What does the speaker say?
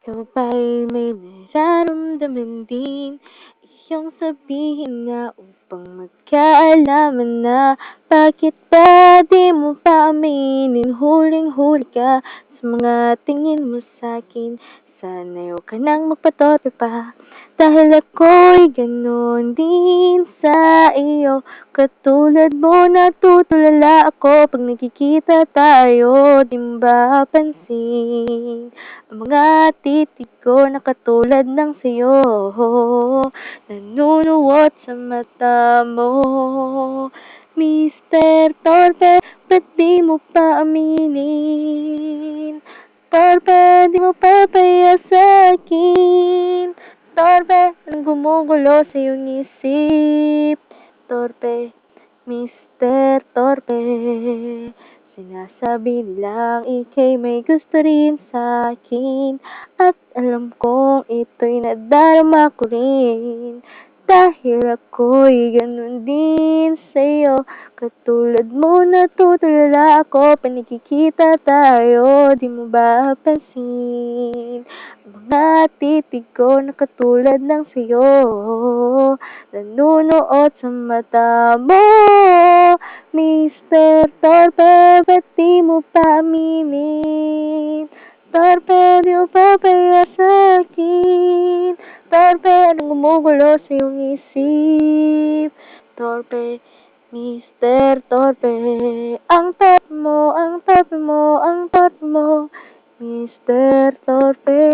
Ikaw ba'y may nararamdaman din? Iyong sabihin nga upang magkaalaman na. Bakit ba di mo pa aminin? Huling-huli ka sa mga tingin mo sa'kin. Sana'y huwag ka nang magpatoto pa, dahil ako'y ganon din sa iyo. Katulad mo, natutulala ako pag nagkikita tayo. Di mo ba pansin ang mga titig ko na katulad ng sayo, nanunuot sa mata mo? Mr. Torpe, ba't di mo pa aminin? Torpe, di mo papaya sa'kin. Torpe, anong gumugulo sa iyong isip? Torpe, Mr. Torpe, sinasabi nilang ika'y may gusto rin sa'kin, at alam kong ito'y nadarama ko rin, dahil ako'y ganun din sa'yo. Katulad mo, natutulala ako pag nakikita tayo. Di mo ba pansin ang mga titig ko na katulad ng sayo, nanunuot sa mata mo? Mr. Torpe, ba't di mo pa aminin? Torpe, di mo papaya sa'kin. Torpe, anong gumugulo sa iyong isip? Torpe, Mr. Torpe, ang torpe mo, ang torpe mo, ang torpe mo, Mr. Torpe.